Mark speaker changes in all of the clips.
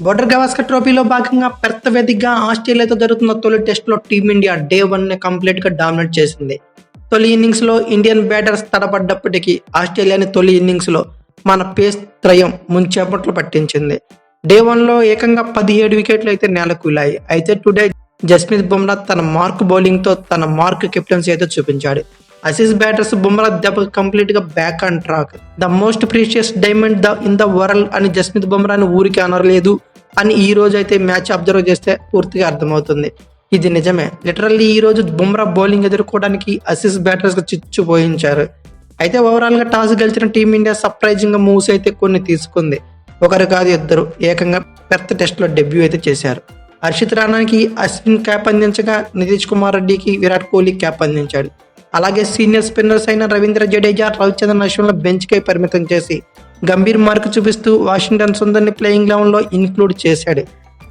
Speaker 1: Border Gavaskar ట్రోఫీలో భాగంగా Perth వేదికగా ఆస్ట్రేలియాతో జరుగుతున్న తొలి టెస్టులో టీమిండియా డే 1 కంప్లీట్ గా డామినేట్ చేసింది. తొలి ఇన్నింగ్స్ లో ఇండియన్ బ్యాటర్స్ తడబడ్డప్పటికీ ఆస్ట్రేలియాని తొలి ఇన్నింగ్స్ లో మన పేస్ త్రయం ముంచేపట్లు పట్టించింది. డే 1 లో ఏకంగా 17 వికెట్లు అయితే నేలకూలాయి. అయితే టుడే జస్ప్రీత్ బుమ్రా తన మార్క్ బౌలింగ్ తో తన మార్క్ కెప్టెన్సీ అయితే చూపించాడు. ఆసీస్ బ్యాటర్స్ బుమ్రా దెబ్బ కంప్లీట్ గా back on track. The most precious diamond in the world అని జస్ప్రీత్ బుమ్రాని ఊరికి అనరలేదు అని ఈ రోజు అయితే మ్యాచ్ అబ్జర్వ్ చేస్తే పూర్తిగా అర్థమవుతుంది. ఇది నిజమే. లిటరల్లీ ఈ రోజు బుమ్రా బౌలింగ్ ఎదుర్కోవడానికి ఆసీస్ బ్యాటర్స్ చిచ్చు పోయించారు. అయితే ఓవరాల్ గా టాస్ గెలిచిన టీమిండియా సర్ప్రైజింగ్ గా మూవ్స్ అయితే కొన్ని తీసుకుంది. ఒకరు కాదు ఇద్దరు ఏకంగా పెర్త్ టెస్ట్ లో డెబ్యూ అయితే చేశారు. హర్షిత్ రాణాకి అశ్విన్ క్యాప్ అందించగా నితీష్ కుమార్ రెడ్డికి విరాట్ కోహ్లీ క్యాప్ అందించాడు. అలాగే సీనియర్ స్పిన్నర్స్ అయిన రవీంద్ర జడేజా, రవిచంద్రన్ అశ్విన్ల బెంచ్ కై పరిమితం చేసి గంభీర్ మార్క్ చూపిస్తూ వాషింగ్టన్ సుందర్ని ప్లేయింగ్ లెవెన్ లో ఇన్క్లూడ్ చేశాడు.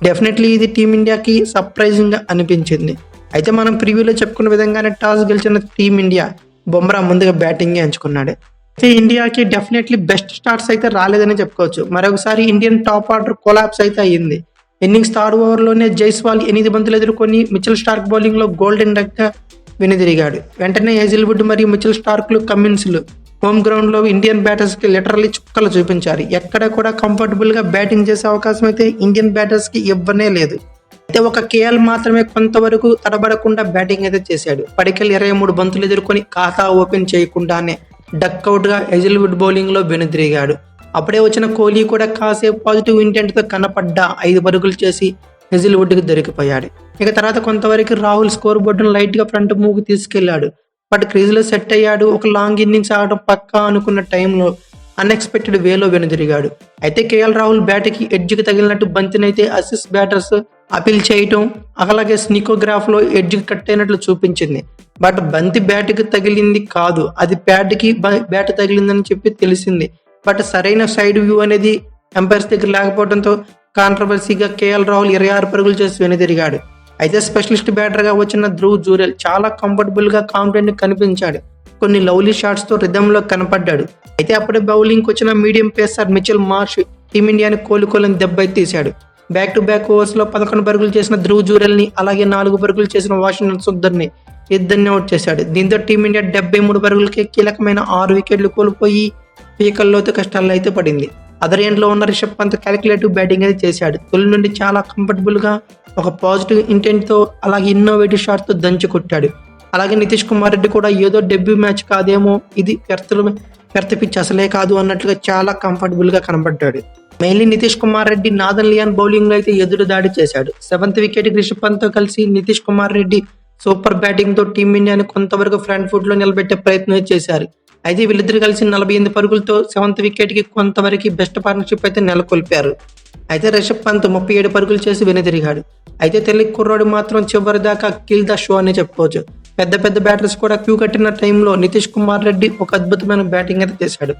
Speaker 1: డెఫినెట్లీ ఇది టీమిండియాకి సర్ప్రైజింగ్ గా అనిపించింది. అయితే మనం ప్రివ్యూలో చెప్పుకున్న విధంగానే టాస్ గెలిచిన టీమిండియా బుమ్రా ముందుగా బ్యాటింగ్ ఎంచుకున్నాడు. అయితే ఇండియాకి డెఫినెట్లీ బెస్ట్ స్టార్ట్స్ అయితే రాలేదని చెప్పుకోవచ్చు. మరొకసారి ఇండియన్ టాప్ ఆర్డర్ కొలాప్స్ అయితే అయ్యింది. ఇన్నింగ్స్ థర్డ్ ఓవర్లోనే జైస్వాల్ 8 బంతులు ఎదుర్కొని మిచెల్ స్టార్క్ బౌలింగ్ లో గోల్డెన్ డక్ గా వెనుదిరిగాడు. వెంటనే హేజిల్వుడ్ మరియు మిచెల్ స్టార్క్లు, కమిన్స్లు హోమ్ గ్రౌండ్ లో ఇండియన్ బ్యాటర్స్ కి లిటరల్లీ చుక్కలు చూపించారు. ఎక్కడ కూడా కంఫర్టబుల్ గా బ్యాటింగ్ చేసే అవకాశం అయితే ఇండియన్ బ్యాటర్స్ కి ఇవ్వనే లేదు. అయితే ఒక కేఎల్ మాత్రమే కొంతవరకు తడబడకుండా బ్యాటింగ్ అయితే చేశాడు. పడికల్ 23 బంతులు ఎదుర్కొని ఖాతా ఓపెన్ చేయకుండానే డక్అవుట్ గా హేజిల్వుడ్ బౌలింగ్ లో వెనుదిరిగాడు. అప్పుడే వచ్చిన కోహ్లీ కూడా కాసేపు పాజిటివ్ ఇంటెంట్ తో కనపడ్డ 5 పరుగులు చేసి హేజిల్వుడ్ కి దొరికిపోయాడు. ఇక తర్వాత కొంతవరకు రాహుల్ స్కోర్ బోర్డును లైట్ గా ఫ్రంట్ మూవ్ కి తీసుకెళ్లాడు. బట్ క్రీజ్ లో సెట్ అయ్యాడు. ఒక లాంగ్ ఇన్నింగ్స్ ఆడడం పక్కా అనుకున్న టైంలో అన్ఎక్స్పెక్టెడ్ వేలో వెనుదిరిగాడు. అయితే కేఎల్ రాహుల్ బ్యాట్ కి ఎడ్జ్ కి తగిలినట్టు బంతినైతే ఆసీస్ బ్యాటర్స్ అపీల్ చేయటం, అలాగే స్నికోగ్రాఫ్ లో ఎడ్జ్ కి కట్ అయినట్లు చూపించింది. బట్ బంతి బ్యాట్ కి తగిలింది కాదు, అది ప్యాడ్ కి బ్యాట్ తగిలిందని చెప్పి తెలిసింది. బట్ సరైన సైడ్ వ్యూ అనేది ఎంపైర్స్ దగ్గర లేకపోవడంతో కాంట్రవర్సీగా కేఎల్ రాహుల్ 26 పరుగులు చేసి వెనుదిరిగాడు. అయితే స్పెషలిస్ట్ బ్యాటర్ గా వచ్చిన ధ్రువ్ జురెల్ చాలా కంఫర్టబుల్ గా కాన్ఫిడెంట్ కనిపించాడు. కొన్ని లవ్లీ షాట్స్ తో రిథమ్ లో కనపడ్డాడు. అయితే అప్పుడే బౌలింగ్ వచ్చిన మీడియం పేసర్ మిచెల్ మార్ష్ టీమిండియాని కోలుకోలేని దెబ్బ తీశాడు. బ్యాక్ టు బ్యాక్ ఓవర్స్ లో 11 పరుగులు చేసిన ధ్రువ్ జురెల్ ని, అలాగే 4 పరుగులు చేసిన వాషింగ్టన్ సుందర్ని ఇద్దరిని అవుట్ చేశాడు. దీంతో టీమిండియా 73 పరుగులకే కీలకమైన 6 వికెట్లు కోల్పోయి పీకల్లోతో కష్టాల్లో అయితే పడింది. అదర్ ఎండ్ లో ఉన్న రిషబ్ పంత్ క్యాలిక్యులేటివ్ బ్యాటింగ్ అయితే చేశాడు. తొలి నుండి చాలా కంఫర్టబుల్ గా ఒక పాజిటివ్ ఇంటెంట్ తో, అలాగే ఇన్నోవేటివ్ షాట్ తో దంచి కొట్టాడు. అలాగే నితీష్ కుమార్ రెడ్డి కూడా ఏదో డెబ్యూ మ్యాచ్ కాదేమో, ఇది పెర్త్ పిచ్ అసలే కాదు అన్నట్లుగా చాలా కంఫర్టబుల్ గా కనబడ్డాడు. Mainly Nitish Kumar Reddy Nathan Lyon bowling లో అయితే ఎదురు దాడి చేశాడు. 7th వికెట్ రిషబ్ పంత్ తో కలిసి నితీష్ కుమార్ రెడ్డి సూపర్ బ్యాటింగ్ తో టీమిండియాని కొంతవరకు ఫ్రంట్ ఫుట్ లో నిలబెట్టే ప్రయత్నం చేశారు. అయితే వీళ్ళిద్దరు కలిసి 48 పరుగులతో 7th వికెట్ కి కొంతవరకు బెస్ట్ పార్ట్నర్షిప్ అయితే నెలకొల్పారు. అయితే రిషబ్ పంత్ 37 పరుగులు చేసి వెనుదిరిగాడు. అయితే తెలుగు కుర్రాడు మాత్రం చివరి దాకా కిల్ ద షో అని చెప్పుకోవచ్చు. పెద్ద బ్యాటర్స్ కూడా క్యూ కట్టిన టైంలో నితీష్ కుమార్ రెడ్డి ఒక అద్భుతమైన బ్యాటింగ్ అయితే చేశాడు.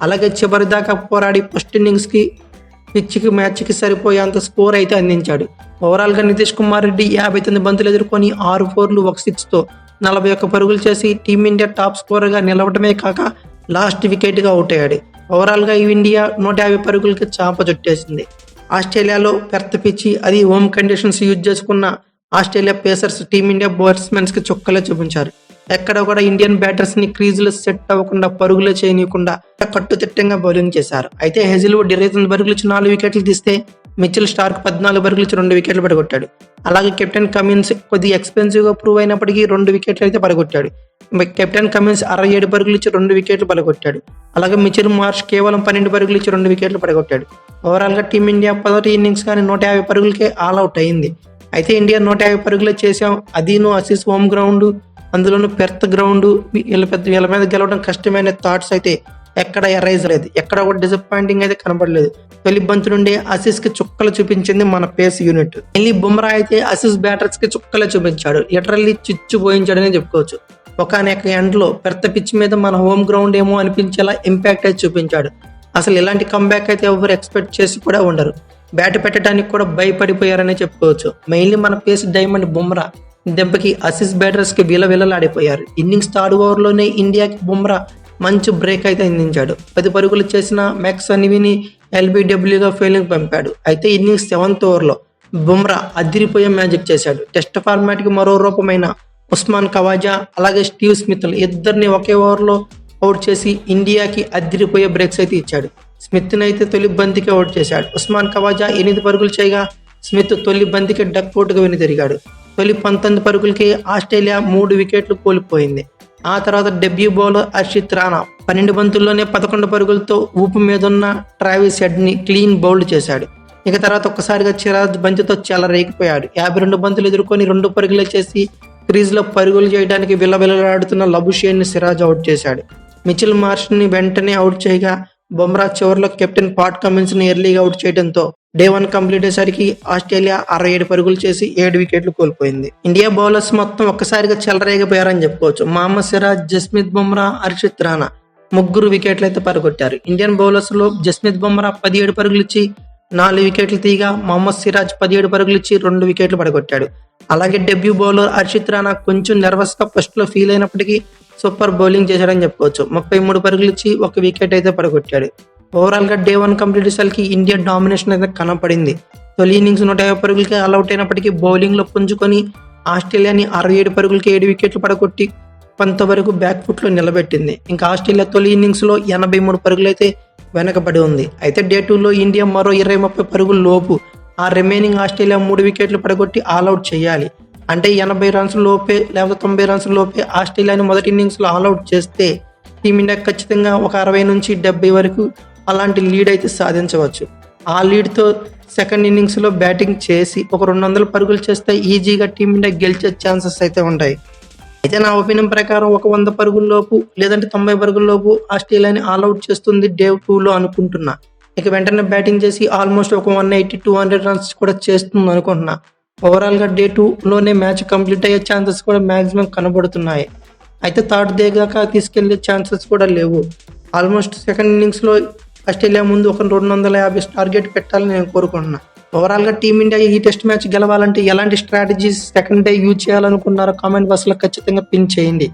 Speaker 1: అలాగే చివరి దాకా పోరాడి ఫస్ట్ ఇన్నింగ్స్ కి పిచ్కి మ్యాచ్ కి సరిపోయేంత స్కోర్ అయితే అందించాడు. ఓవరాల్ గా నితీష్ కుమార్ రెడ్డి 59 బంతులు ఎదుర్కొని 6 4లు 1 6 తో 41 పరుగులు చేసి టీమిండియా టాప్ స్కోర్ గా నిలవడమే కాక లాస్ట్ వికెట్ గా అవుట్ అయ్యాడు. ఓవరాల్ గా ఇండియా 150 పరుగులకి చాప చుట్టేసింది. ఆస్ట్రేలియాలో పెర్త్ పిచ్చి, అది హోమ్ కండిషన్స్ యూజ్ చేసుకున్న ఆస్ట్రేలియా పేసర్స్ టీమిండియా బ్యాట్స్మెన్స్ కి చుక్కలే చూపించారు. ఎక్కడ కూడా ఇండియన్ బ్యాటర్స్ ని క్రీజ్ లో సెట్ అవ్వకుండా, పరుగులే చేయనీయకుండా కట్టుదిట్టంగా బౌలింగ్ చేశారు. అయితే హేజిల్వుడ్ 29 పరుగులు ఇచ్చి 4 వికెట్లు తీస్తే మిచెల్ స్టార్క్ 14 పరుగులు ఇచ్చి 2 వికెట్లు పడగొట్టాడు. అలాగే కెప్టెన్ కమిన్స్ కొద్దిగా ఎక్స్పెన్సివ్ గా ప్రూవ్ అయినప్పటికీ 2 వికెట్లు అయితే పడగొట్టాడు. కెప్టెన్ కమిన్స్ 67 పరుగులు ఇచ్చి 2 వికెట్లు పడగొట్టాడు. అలాగే మిచెల్ మార్ష్ కేవలం 12 పరుగులు ఇచ్చి 2 వికెట్లు పడగొట్టాడు. ఓవరాల్ గా టీమిండియా 10th ఇన్నింగ్స్ కానీ 150 పరుగులకే ఆల్ అవుట్ అయింది. అయితే ఇండియా 150 పరుగులే చేసాం, అదీను ఆసీస్ హోమ్ గ్రౌండ్, అందులోనూ పెర్త్ గ్రౌండ్, వీళ్ళ మీద గెలవడం కష్టమైన థాట్స్ అయితే ఎక్కడ ఎరైజ్ లేదు. ఎక్కడ కూడా డిసప్పాయింటింగ్ అయితే కనబడలేదు. తొలి బంతి నుండి ఆసీస్ కి చుక్కలు చూపించింది మన పేస్ యూనిట్. మళ్ళీ బుమ్రా అయితే ఆసీస్ బ్యాటర్స్ కి చుక్కలే చూపించాడు. లిటరల్లీ చిచ్చు పోయించాడని చెప్పుకోవచ్చు. ఒకనొక ఎండ్ లో పెర్త్ పిచ్ మీద మన హోమ్ గ్రౌండ్ ఏమో అనిపించేలా ఇంపాక్ట్ అయితే చూపించాడు. అసలు ఇలాంటి కంబ్యాక్ అయితే ఎవరు ఎక్స్పెక్ట్ చేసి కూడా ఉండరు. బ్యాట్ పెట్టడానికి కూడా భయపడిపోయారని చెప్పుకోవచ్చు. మెయిన్లీ మన పేస్ డైమండ్ బుమ్రా దెబ్బకి ఆసీస్ బ్యాటర్స్ కి విలవిలలాడిపోయారు. ఇన్నింగ్స్ థర్డ్ ఓవర్ లోనే ఇండియాకి బుమ్రా మంచి బ్రేక్ అయితే అందించాడు. 10 పరుగులు చేసిన మ్యాక్స్ అన్విని ఎల్బీడబ్ల్యూగా ఫీల్డింగ్ పంపాడు. అయితే ఇన్నింగ్స్ 7th ఓవర్లో బుమ్రా అదిరిపోయే మ్యాజిక్ చేశాడు. టెస్ట్ ఫార్మాట్కి మరో రూపమైన ఉస్మాన్ ఖవాజా అలాగే స్టీవ్ స్మిత్ ఇద్దరిని ఒకే ఓవర్లో అవుట్ చేసి ఇండియాకి అదిరిపోయే బ్రేక్స్ అయితే ఇచ్చాడు. స్మిత్ని అయితే తొలి బంతికి అవుట్ చేశాడు. ఉస్మాన్ ఖవాజా 8 పరుగులు చేయగా స్మిత్ తొలి బంతికి డక్అవుట్గా వెనుతిరిగాడు. తొలి 19 పరుగులకి ఆస్ట్రేలియా 3 వికెట్లు కోల్పోయింది. ఆ తర్వాత డెబ్యూ బౌలర్ హర్షిత్ రాణా 12 బంతుల్లోనే 11 పరుగులతో ఊపు మీదున్న ట్రావిస్ హెడ్ని క్లీన్ బౌల్డ్ చేశాడు. ఇక తర్వాత ఒక్కసారిగా సిరాజ్ బంతితో చెలరేగిపోయాడు. 52 బంతులు ఎదుర్కొని 2 పరుగులే చేసి క్రీజ్లో పరుగులు చేయడానికి విలవిలలాడుతున్న లబుషేన్ని సిరాజ్ అవుట్ చేశాడు. మిచిల్ మార్ష్ని వెంటనే అవుట్ చేయగా బుమ్రా చివరిలో కెప్టెన్ పాట్ కమిన్స్ని ఎర్లీగా అవుట్ చేయడంతో డే 1 కంప్లీట్ అయ్యేసరికి ఆస్ట్రేలియా 67 పరుగులు చేసి 7 వికెట్లు కోల్పోయింది. ఇండియా బౌలర్స్ మొత్తం ఒక్కసారిగా చెలరేగిపోయారని చెప్పుకోవచ్చు. మహమ్మద్ సిరాజ్, జస్ప్రీత్ బుమ్రా, హర్షిత్ రాణా 3 వికెట్లు అయితే పడగొట్టారు. ఇండియన్ బౌలర్స్ లో జస్ప్రీత్ బుమ్రా 17 పరుగులు ఇచ్చి 4 వికెట్లు తీయగా మహమ్మద్ సిరాజ్ 17 పరుగులు ఇచ్చి 2 వికెట్లు పడగొట్టాడు. అలాగే డెబ్యూ బౌలర్ హర్షిత్ రాణా కొంచెం నర్వస్ గా ఫస్ట్ లో ఫీల్ అయినప్పటికీ సూపర్ బౌలింగ్ చేశాడని చెప్పుకోవచ్చు. 33 పరుగులు ఇచ్చి 1 వికెట్ అయితే పడగొట్టాడు. ఓవరాల్ గా డే 1 కంప్లీట్ అయ్యేసరికి ఇండియా డామినేషన్ అయితే కనపడింది. తొలి ఇన్నింగ్స్ 150 పరుగులకి ఆల్అౌట్ అయినప్పటికీ బౌలింగ్ లో పుంజుకొని ఆస్ట్రేలియాని 67 పరుగులకి 7 వికెట్లు పడగొట్టి కొంతవరకు బ్యాక్ ఫుట్ లో నిలబెట్టింది. ఇంకా ఆస్ట్రేలియా తొలి ఇన్నింగ్స్ లో 83 పరుగులు అయితే వెనకబడి ఉంది. అయితే డే 2లో ఇండియా మరో 20-30 పరుగుల లోపు ఆ రిమైనింగ్ ఆస్ట్రేలియా 3 వికెట్లు పడగొట్టి ఆల్అౌట్ చేయాలి. అంటే 80 రన్స్ లోపే లేకపోతే 90 రన్స్ లోపే ఆస్ట్రేలియాని మొదటి ఇన్నింగ్స్ లో ఆల్అౌట్ చేస్తే టీమిండియా ఖచ్చితంగా ఒక 60 నుంచి 70 వరకు అలాంటి లీడ్ అయితే సాధించవచ్చు. ఆ లీడ్తో సెకండ్ ఇన్నింగ్స్ లో బ్యాటింగ్ చేసి ఒక 200 పరుగులు చేస్తే ఈజీగా టీమిండియా గెలిచే ఛాన్సెస్ అయితే ఉంటాయి. అయితే నా ఒపీనియన్ ప్రకారం ఒక 100 పరుగుల లోపు లేదంటే 90 పరుగుల లోపు ఆస్ట్రేలియాని ఆల్అౌట్ చేస్తుంది డే 2లో అనుకుంటున్నా. ఇక వెంటనే బ్యాటింగ్ చేసి ఆల్మోస్ట్ ఒక 180-200 రన్స్ కూడా చేస్తుంది అనుకుంటున్నా. ఓవరాల్ గా డే 2లోనే మ్యాచ్ కంప్లీట్ అయ్యే ఛాన్సెస్ కూడా మాక్సిమం కనబడుతున్నాయి. అయితే థర్డ్ డే దాకా తీసుకెళ్లే ఛాన్సెస్ కూడా లేవు. ఆల్మోస్ట్ సెకండ్ ఇన్నింగ్స్ లో ఆస్ట్రేలియా ముందు ఒక 250 టార్గెట్ పెట్టాలని నేను కోరుకుంటున్నా. ఓవరాల్ గా టీమిండియా ఈ టెస్ట్ మ్యాచ్ గెలవాలంటే ఎలాంటి స్ట్రాటజీస్ సెకండ్ డే యూజ్ చేయాలనుకున్నారో కామెంట్ బాక్స్ లో ఖచ్చితంగా పిన్ చేయండి.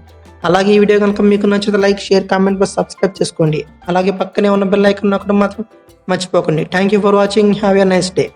Speaker 1: అలాగే ఈ వీడియో కనుక మీకు నచ్చితే like, share, comment box subscribe చేసుకోండి. అలాగే పక్కనే ఉన్న బెల్ ఐకాన్ నొక్కడం మాత్రం మర్చిపోకండి. Thank you for watching. Have a nice day.